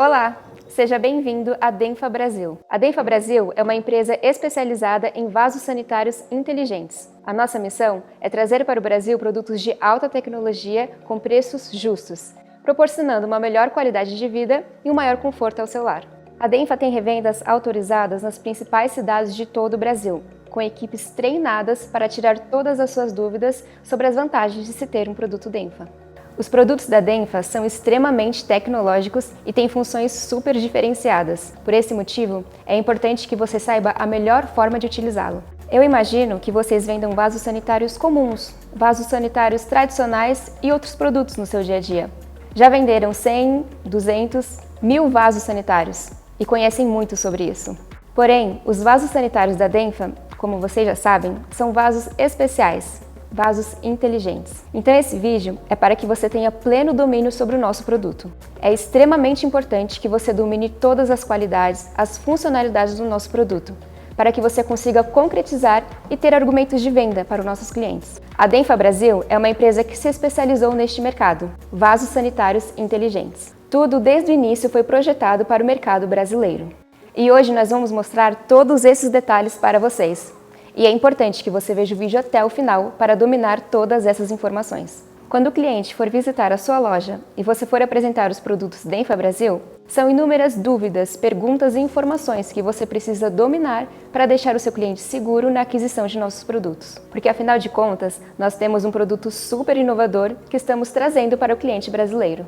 Olá, seja bem-vindo à Denfa Brasil. A Denfa Brasil é uma empresa especializada em vasos sanitários inteligentes. A nossa missão é trazer para o Brasil produtos de alta tecnologia com preços justos, proporcionando uma melhor qualidade de vida e um maior conforto ao seu lar. A Denfa tem revendas autorizadas nas principais cidades de todo o Brasil, com equipes treinadas para tirar todas as suas dúvidas sobre as vantagens de se ter um produto Denfa. Os produtos da Denfa são extremamente tecnológicos e têm funções super diferenciadas. Por esse motivo, é importante que você saiba a melhor forma de utilizá-lo. Eu imagino que vocês vendam vasos sanitários comuns, vasos sanitários tradicionais e outros produtos no seu dia a dia. Já venderam 100, 200, 1000 vasos sanitários e conhecem muito sobre isso. Porém, os vasos sanitários da Denfa, como vocês já sabem, são vasos especiais, vasos inteligentes. Então esse vídeo é para que você tenha pleno domínio sobre o nosso produto. É extremamente importante que você domine todas as qualidades, as funcionalidades do nosso produto, para que você consiga concretizar e ter argumentos de venda para os nossos clientes. A Denfa Brasil é uma empresa que se especializou neste mercado, vasos sanitários inteligentes. Tudo desde o início foi projetado para o mercado brasileiro. E hoje nós vamos mostrar todos esses detalhes para vocês. E é importante que você veja o vídeo até o final para dominar todas essas informações. Quando o cliente for visitar a sua loja e você for apresentar os produtos Denfa Brasil, são inúmeras dúvidas, perguntas e informações que você precisa dominar para deixar o seu cliente seguro na aquisição de nossos produtos. Porque afinal de contas, nós temos um produto super inovador que estamos trazendo para o cliente brasileiro.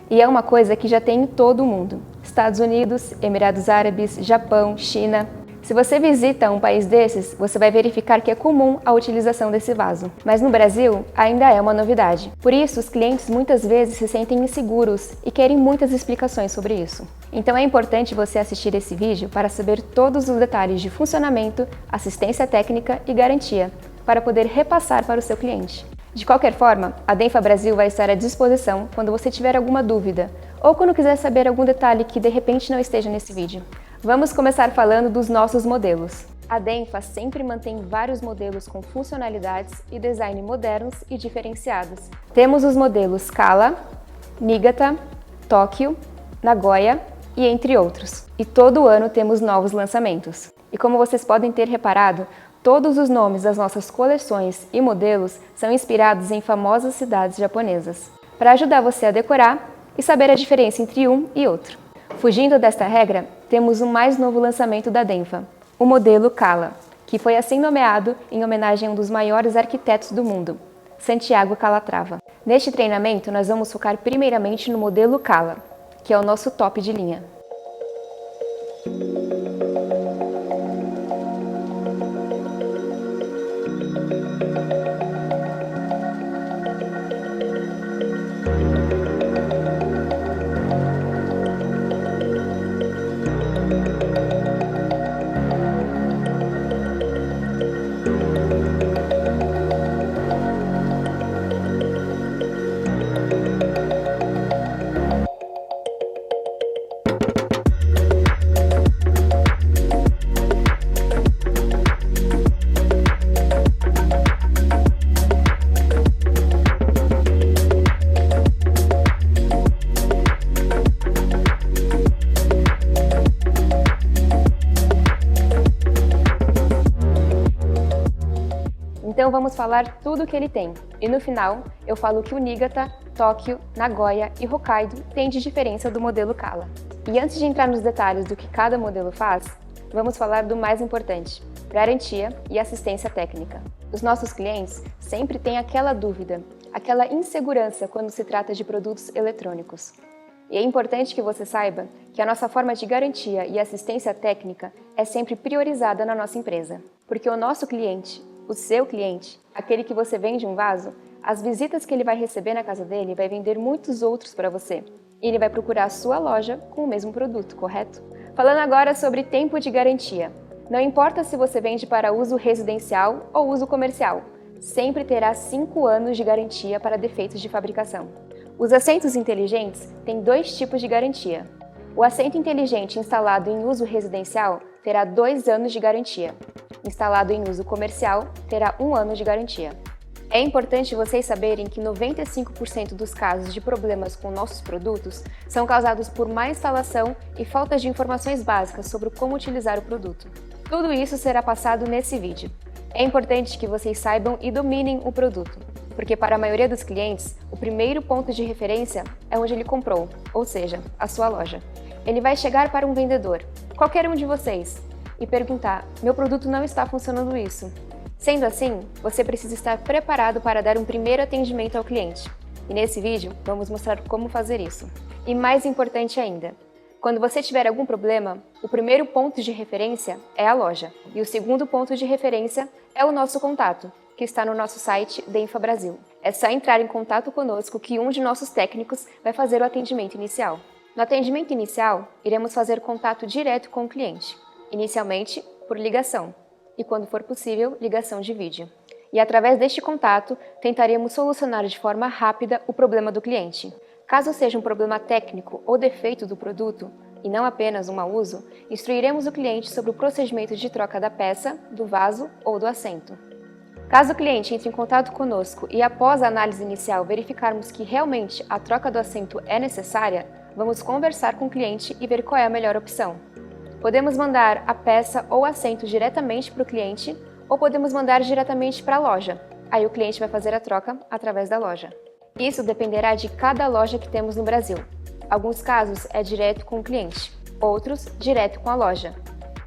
E é uma coisa que já tem em todo o mundo: Estados Unidos, Emirados Árabes, Japão, China. Se você visita um país desses, você vai verificar que é comum a utilização desse vaso. Mas no Brasil, ainda é uma novidade. Por isso, os clientes muitas vezes se sentem inseguros e querem muitas explicações sobre isso. Então é importante você assistir esse vídeo para saber todos os detalhes de funcionamento, assistência técnica e garantia, para poder repassar para o seu cliente. De qualquer forma, a Denfa Brasil vai estar à disposição quando você tiver alguma dúvida ou quando quiser saber algum detalhe que de repente não esteja nesse vídeo. Vamos começar falando dos nossos modelos. A Denfa sempre mantém vários modelos com funcionalidades e design modernos e diferenciados. Temos os modelos Kala, Niigata, Tóquio, Nagoya e entre outros. E todo ano temos novos lançamentos. E como vocês podem ter reparado, todos os nomes das nossas coleções e modelos são inspirados em famosas cidades japonesas, para ajudar você a decorar e saber a diferença entre um e outro. Fugindo desta regra, temos o mais novo lançamento da Denfa, o modelo Kala, que foi assim nomeado em homenagem a um dos maiores arquitetos do mundo, Santiago Calatrava. Neste treinamento, nós vamos focar primeiramente no modelo Kala, que é o nosso top de linha. Então vamos falar tudo o que ele tem. E no final, eu falo que o Niigata, Tóquio, Nagoya e Hokkaido têm de diferença do modelo Kala. E antes de entrar nos detalhes do que cada modelo faz, vamos falar do mais importante: garantia e assistência técnica. Os nossos clientes sempre têm aquela dúvida, aquela insegurança quando se trata de produtos eletrônicos. E é importante que você saiba que a nossa forma de garantia e assistência técnica é sempre priorizada na nossa empresa, porque o nosso cliente, o seu cliente, aquele que você vende um vaso, as visitas que ele vai receber na casa dele vai vender muitos outros para você. E ele vai procurar a sua loja com o mesmo produto, correto? Falando agora sobre tempo de garantia. Não importa se você vende para uso residencial ou uso comercial, sempre terá 5 anos de garantia para defeitos de fabricação. Os assentos inteligentes têm 2 tipos de garantia. O assento inteligente instalado em uso residencial terá 2 anos de garantia. Instalado em uso comercial, terá 1 ano de garantia. É importante vocês saberem que 95% dos casos de problemas com nossos produtos são causados por má instalação e falta de informações básicas sobre como utilizar o produto. Tudo isso será passado nesse vídeo. É importante que vocês saibam e dominem o produto, porque para a maioria dos clientes, o primeiro ponto de referência é onde ele comprou, ou seja, a sua loja. Ele vai chegar para um vendedor, qualquer um de vocês, e perguntar: meu produto não está funcionando isso. Sendo assim, você precisa estar preparado para dar um primeiro atendimento ao cliente. E nesse vídeo, vamos mostrar como fazer isso. E mais importante ainda, quando você tiver algum problema, o primeiro ponto de referência é a loja. E o segundo ponto de referência é o nosso contato, que está no nosso site Denfa Brasil. É só entrar em contato conosco que um de nossos técnicos vai fazer o atendimento inicial. No atendimento inicial, iremos fazer contato direto com o cliente, inicialmente por ligação. E quando for possível, ligação de vídeo. E através deste contato, tentaremos solucionar de forma rápida o problema do cliente. Caso seja um problema técnico ou defeito do produto, e não apenas um mau uso, instruiremos o cliente sobre o procedimento de troca da peça, do vaso ou do assento. Caso o cliente entre em contato conosco e após a análise inicial verificarmos que realmente a troca do assento é necessária, vamos conversar com o cliente e ver qual é a melhor opção. Podemos mandar a peça ou assento diretamente para o cliente ou podemos mandar diretamente para a loja. Aí o cliente vai fazer a troca através da loja. Isso dependerá de cada loja que temos no Brasil. Alguns casos é direto com o cliente, outros direto com a loja.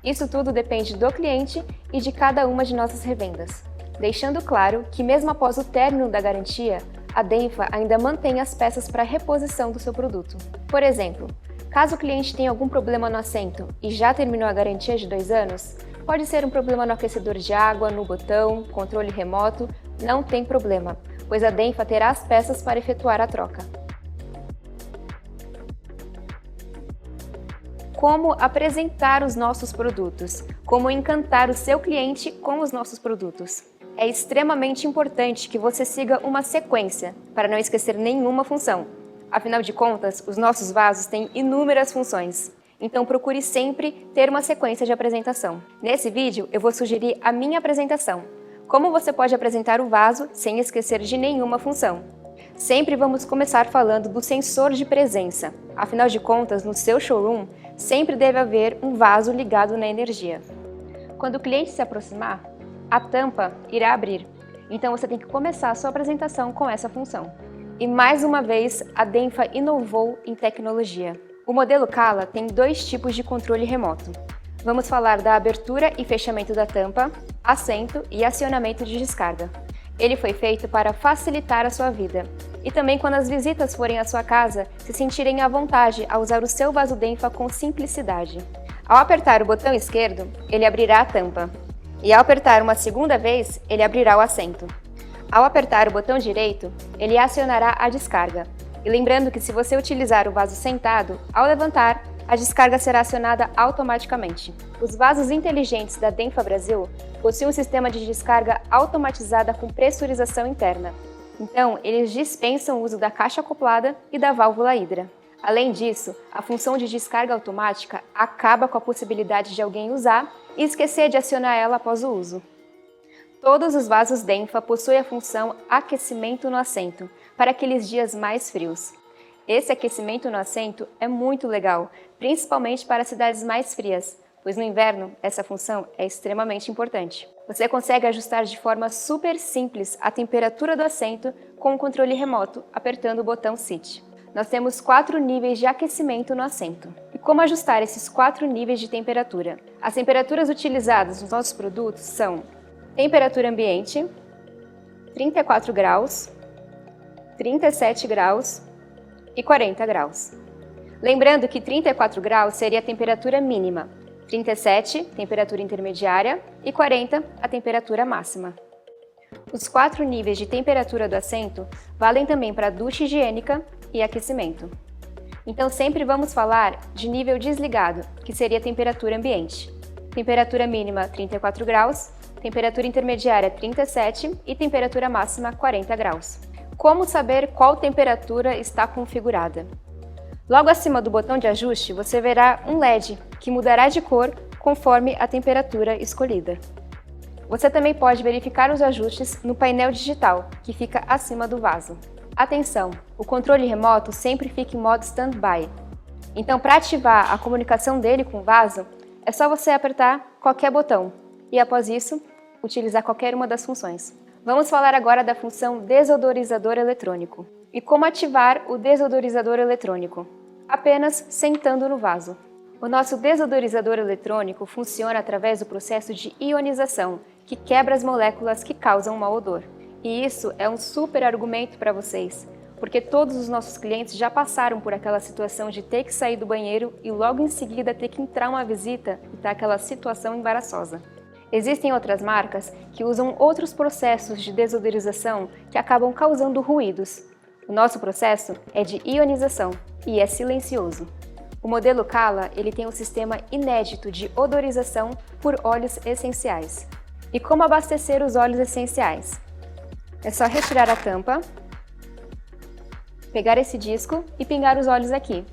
Isso tudo depende do cliente e de cada uma de nossas revendas. Deixando claro que mesmo após o término da garantia, a Denfa ainda mantém as peças para reposição do seu produto. Por exemplo, caso o cliente tenha algum problema no assento e já terminou a garantia de 2 anos, pode ser um problema no aquecedor de água, no botão, controle remoto, não tem problema, pois a Denfa terá as peças para efetuar a troca. Como apresentar os nossos produtos? Como encantar o seu cliente com os nossos produtos? É extremamente importante que você siga uma sequência, para não esquecer nenhuma função. Afinal de contas, os nossos vasos têm inúmeras funções, então procure sempre ter uma sequência de apresentação. Nesse vídeo, eu vou sugerir a minha apresentação. Como você pode apresentar o vaso sem esquecer de nenhuma função? Sempre vamos começar falando do sensor de presença. Afinal de contas, no seu showroom, sempre deve haver um vaso ligado na energia. Quando o cliente se aproximar, a tampa irá abrir. Então você tem que começar a sua apresentação com essa função. E mais uma vez, a Denfa inovou em tecnologia. O modelo Cala tem 2 tipos de controle remoto. Vamos falar da abertura e fechamento da tampa, assento e acionamento de descarga. Ele foi feito para facilitar a sua vida. E também quando as visitas forem à sua casa, se sentirem à vontade a usar o seu vaso Denfa com simplicidade. Ao apertar o botão esquerdo, ele abrirá a tampa. E ao apertar uma segunda vez, ele abrirá o assento. Ao apertar o botão direito, ele acionará a descarga. E lembrando que se você utilizar o vaso sentado, ao levantar, a descarga será acionada automaticamente. Os vasos inteligentes da Denfa Brasil possuem um sistema de descarga automatizada com pressurização interna. Então, eles dispensam o uso da caixa acoplada e da válvula hidra. Além disso, a função de descarga automática acaba com a possibilidade de alguém usar e esquecer de acionar ela após o uso. Todos os vasos Denfa possuem a função aquecimento no assento, para aqueles dias mais frios. Esse aquecimento no assento é muito legal, principalmente para cidades mais frias, pois no inverno essa função é extremamente importante. Você consegue ajustar de forma super simples a temperatura do assento com o controle remoto, apertando o botão Sit. Nós temos 4 níveis de aquecimento no assento. E como ajustar esses 4 níveis de temperatura? As temperaturas utilizadas nos nossos produtos são temperatura ambiente, 34 graus, 37 graus e 40 graus. Lembrando que 34 graus seria a temperatura mínima, 37, temperatura intermediária e 40, a temperatura máxima. Os 4 níveis de temperatura do assento valem também para ducha higiênica e aquecimento. Então sempre vamos falar de nível desligado, que seria a temperatura ambiente. Temperatura mínima 34 graus, temperatura intermediária 37 e temperatura máxima 40 graus. Como saber qual temperatura está configurada? Logo acima do botão de ajuste, você verá um LED que mudará de cor conforme a temperatura escolhida. Você também pode verificar os ajustes no painel digital, que fica acima do vaso. Atenção! O controle remoto sempre fica em modo standby. Então, para ativar a comunicação dele com o vaso, é só você apertar qualquer botão e, após isso, utilizar qualquer uma das funções. Vamos falar agora da função desodorizador eletrônico. E como ativar o desodorizador eletrônico? Apenas sentando no vaso. O nosso desodorizador eletrônico funciona através do processo de ionização, que quebra as moléculas que causam mau odor. E isso é um super argumento para vocês, porque todos os nossos clientes já passaram por aquela situação de ter que sair do banheiro e logo em seguida ter que entrar uma visita e tá aquela situação embaraçosa. Existem outras marcas que usam outros processos de desodorização que acabam causando ruídos. O nosso processo é de ionização e é silencioso. O modelo Kala ele tem um sistema inédito de odorização por óleos essenciais. E como abastecer os óleos essenciais? É só retirar a tampa, pegar esse disco e pingar os óleos aqui.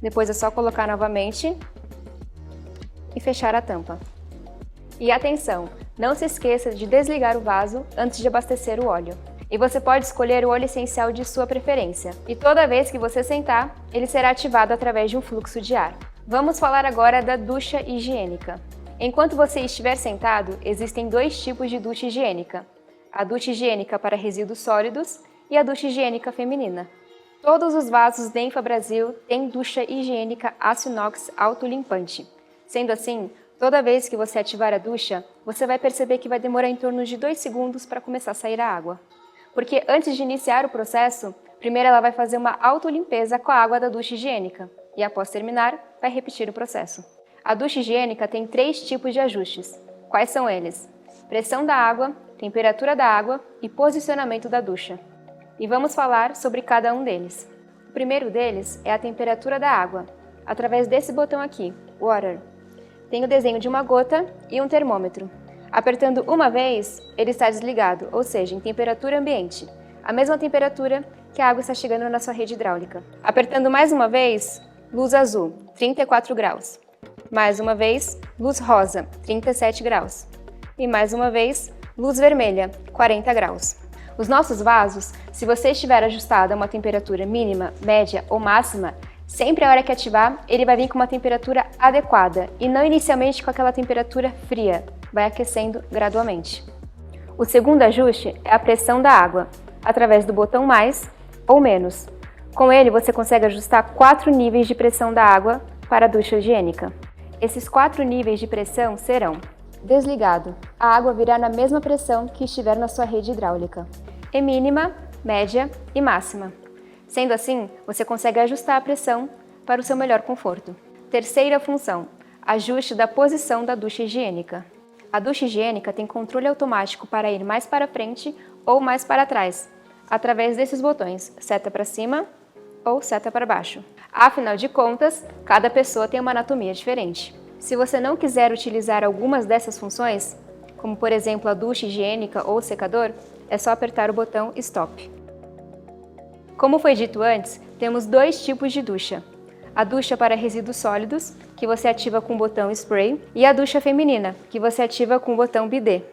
Depois é só colocar novamente e fechar a tampa. E atenção, não se esqueça de desligar o vaso antes de abastecer o óleo. E você pode escolher o óleo essencial de sua preferência. E toda vez que você sentar, ele será ativado através de um fluxo de ar. Vamos falar agora da ducha higiênica. Enquanto você estiver sentado, existem dois tipos de ducha higiênica. A ducha higiênica para resíduos sólidos e a ducha higiênica feminina. Todos os vasos Denfa Brasil têm ducha higiênica aço inox autolimpante. Sendo assim, toda vez que você ativar a ducha, você vai perceber que vai demorar em torno de 2 segundos para começar a sair a água. Porque antes de iniciar o processo, primeiro ela vai fazer uma autolimpeza com a água da ducha higiênica e após terminar, vai repetir o processo. A ducha higiênica tem 3 tipos de ajustes. Quais são eles? Pressão da água, temperatura da água e posicionamento da ducha. E vamos falar sobre cada um deles. O primeiro deles é a temperatura da água, através desse botão aqui, Water. Tem o desenho de uma gota e um termômetro. Apertando uma vez, ele está desligado, ou seja, em temperatura ambiente, a mesma temperatura que a água está chegando na sua rede hidráulica. Apertando mais uma vez, luz azul, 34 graus. Mais uma vez, luz rosa, 37 graus. E mais uma vez, luz vermelha, 40 graus. Os nossos vasos, se você estiver ajustado a uma temperatura mínima, média ou máxima, sempre a hora que ativar, ele vai vir com uma temperatura adequada e não inicialmente com aquela temperatura fria, vai aquecendo gradualmente. O segundo ajuste é a pressão da água, através do botão mais ou menos. Com ele você consegue ajustar 4 níveis de pressão da água para a ducha higiênica. Esses 4 níveis de pressão serão: desligado, a água virá na mesma pressão que estiver na sua rede hidráulica, e mínima, média e máxima. Sendo assim, você consegue ajustar a pressão para o seu melhor conforto. Terceira função, ajuste da posição da ducha higiênica. A ducha higiênica tem controle automático para ir mais para frente ou mais para trás, através desses botões, seta para cima ou seta para baixo. Afinal de contas, cada pessoa tem uma anatomia diferente. Se você não quiser utilizar algumas dessas funções, como por exemplo a ducha higiênica ou secador, é só apertar o botão Stop. Como foi dito antes, temos 2 tipos de ducha. A ducha para resíduos sólidos, que você ativa com o botão Spray, e a ducha feminina, que você ativa com o botão Bidê.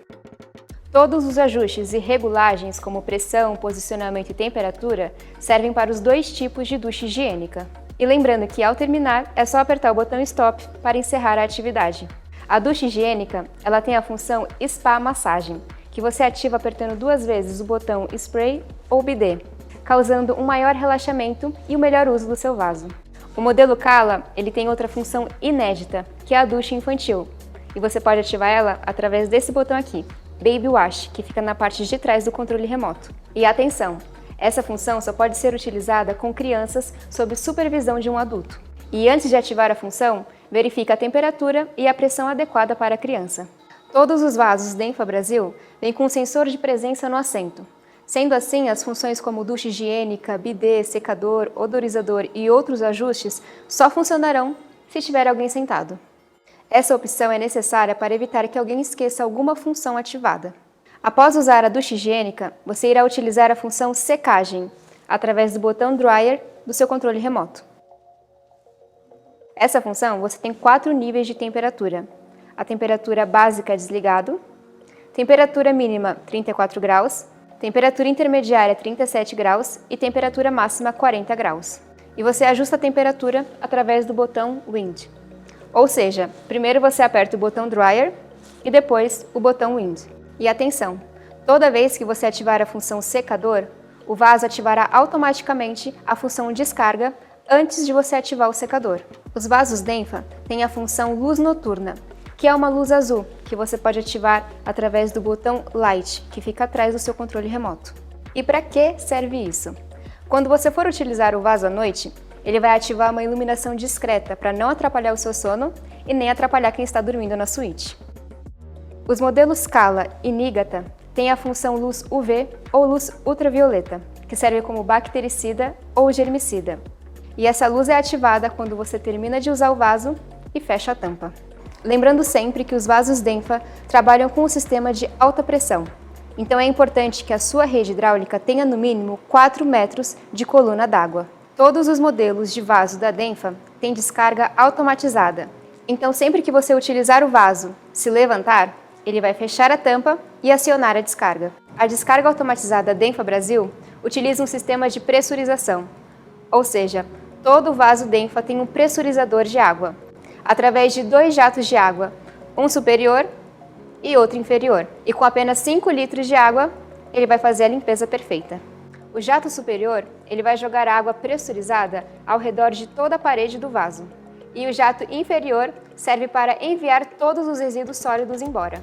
Todos os ajustes e regulagens, como pressão, posicionamento e temperatura, servem para os 2 tipos de ducha higiênica. E lembrando que ao terminar, é só apertar o botão Stop para encerrar a atividade. A ducha higiênica, ela tem a função Spa Massagem, que você ativa apertando 2 vezes o botão Spray ou Bidê, causando um maior relaxamento e o melhor uso do seu vaso. O modelo Kala, ele tem outra função inédita, que é a ducha infantil, e você pode ativar ela através desse botão aqui, Baby Wash, que fica na parte de trás do controle remoto. E atenção, essa função só pode ser utilizada com crianças sob supervisão de um adulto. E antes de ativar a função, verifique a temperatura e a pressão adequada para a criança. Todos os vasos Denfa Brasil vêm com um sensor de presença no assento. Sendo assim, as funções como ducha higiênica, bidê, secador, odorizador e outros ajustes só funcionarão se tiver alguém sentado. Essa opção é necessária para evitar que alguém esqueça alguma função ativada. Após usar a ducha higiênica, você irá utilizar a função secagem, através do botão Dryer do seu controle remoto. Essa função você tem 4 níveis de temperatura. A temperatura básica desligado, temperatura mínima 34 graus, temperatura intermediária 37 graus e temperatura máxima 40 graus. E você ajusta a temperatura através do botão Wind. Ou seja, primeiro você aperta o botão Dryer e depois o botão Wind. E atenção, toda vez que você ativar a função secador, o vaso ativará automaticamente a função descarga antes de você ativar o secador. Os vasos Denfa têm a função luz noturna, que é uma luz azul que você pode ativar através do botão Light, que fica atrás do seu controle remoto. E para que serve isso? Quando você for utilizar o vaso à noite, ele vai ativar uma iluminação discreta para não atrapalhar o seu sono e nem atrapalhar quem está dormindo na suíte. Os modelos Kala e Niigata têm a função luz UV ou luz ultravioleta, que serve como bactericida ou germicida. E essa luz é ativada quando você termina de usar o vaso e fecha a tampa. Lembrando sempre que os vasos Denfa trabalham com um sistema de alta pressão, então é importante que a sua rede hidráulica tenha no mínimo 4 metros de coluna d'água. Todos os modelos de vaso da Denfa têm descarga automatizada, então sempre que você utilizar o vaso se levantar, ele vai fechar a tampa e acionar a descarga. A descarga automatizada Denfa Brasil utiliza um sistema de pressurização, ou seja, todo vaso Denfa tem um pressurizador de água, através de 2 jatos de água, um superior e outro inferior. E com apenas 5 litros de água, ele vai fazer a limpeza perfeita. O jato superior, ele vai jogar água pressurizada ao redor de toda a parede do vaso. E o jato inferior serve para enviar todos os resíduos sólidos embora.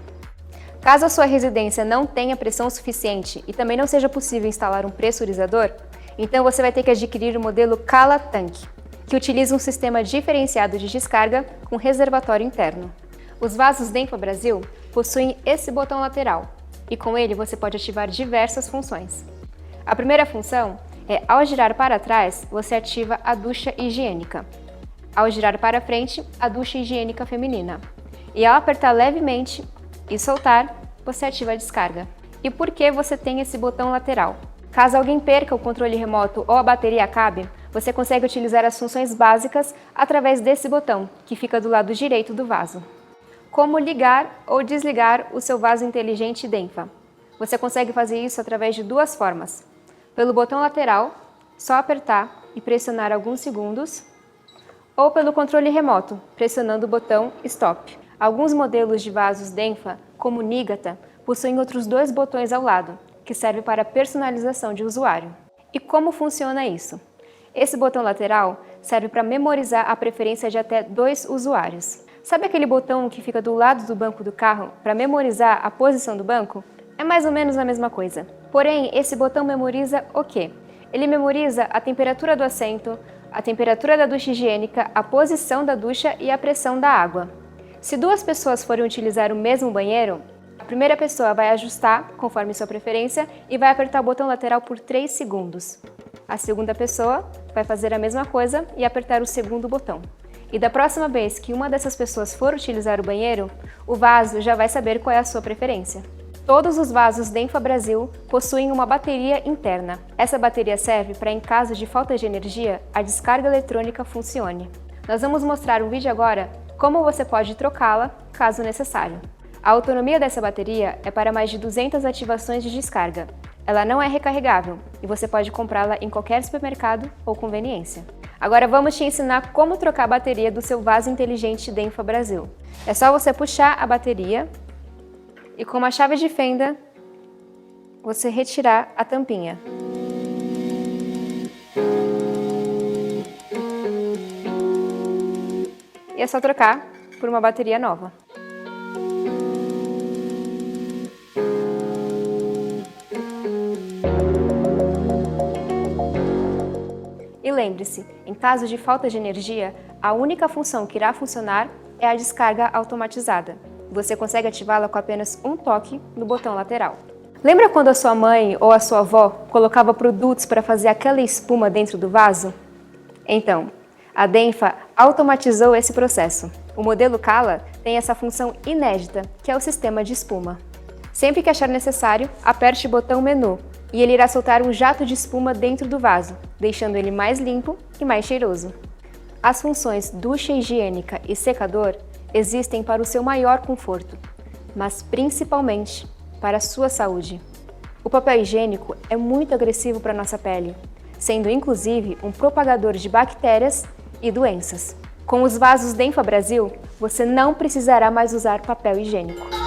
Caso a sua residência não tenha pressão suficiente e também não seja possível instalar um pressurizador, então você vai ter que adquirir o modelo Kala Tank, que utiliza um sistema diferenciado de descarga com reservatório interno. Os vasos Denfa Brasil possuem esse botão lateral e com ele você pode ativar diversas funções. A primeira função é, ao girar para trás, você ativa a ducha higiênica. Ao girar para frente, a ducha higiênica feminina. E ao apertar levemente e soltar, você ativa a descarga. E por que você tem esse botão lateral? Caso alguém perca o controle remoto ou a bateria acabe, você consegue utilizar as funções básicas através desse botão, que fica do lado direito do vaso. Como ligar ou desligar o seu vaso inteligente Denfa? Você consegue fazer isso através de 2 formas. Pelo botão lateral, só apertar e pressionar alguns segundos, ou pelo controle remoto, pressionando o botão Stop. Alguns modelos de vasos Denfa, como Niigata, possuem outros 2 botões ao lado, que servem para personalização de usuário. E como funciona isso? Esse botão lateral serve para memorizar a preferência de até 2 usuários. Sabe aquele botão que fica do lado do banco do carro para memorizar a posição do banco? É mais ou menos a mesma coisa. Porém, esse botão memoriza o quê? Ele memoriza a temperatura do assento, a temperatura da ducha higiênica, a posição da ducha e a pressão da água. Se 2 pessoas forem utilizar o mesmo banheiro, a primeira pessoa vai ajustar conforme sua preferência e vai apertar o botão lateral por 3 segundos. A segunda pessoa vai fazer a mesma coisa e apertar o segundo botão. E da próxima vez que uma dessas pessoas for utilizar o banheiro, o vaso já vai saber qual é a sua preferência. Todos os vasos Denfa Brasil possuem uma bateria interna. Essa bateria serve para, em caso de falta de energia, a descarga eletrônica funcione. Nós vamos mostrar um vídeo agora como você pode trocá-la, caso necessário. A autonomia dessa bateria é para mais de 200 ativações de descarga. Ela não é recarregável e você pode comprá-la em qualquer supermercado ou conveniência. Agora vamos te ensinar como trocar a bateria do seu vaso inteligente Denfa Brasil. É só você puxar a bateria e com uma chave de fenda você retirar a tampinha. E é só trocar por uma bateria nova. E lembre-se, em caso de falta de energia, a única função que irá funcionar é a descarga automatizada. Você consegue ativá-la com apenas um toque no botão lateral. Lembra quando a sua mãe ou a sua avó colocava produtos para fazer aquela espuma dentro do vaso? Então, a Denfa automatizou esse processo. O modelo Kala tem essa função inédita, que é o sistema de espuma. Sempre que achar necessário, aperte o botão Menu e ele irá soltar um jato de espuma dentro do vaso, deixando ele mais limpo e mais cheiroso. As funções ducha higiênica e secador existem para o seu maior conforto, mas principalmente para a sua saúde. O papel higiênico é muito agressivo para a nossa pele, sendo inclusive um propagador de bactérias e doenças. Com os vasos Denfa Brasil, você não precisará mais usar papel higiênico.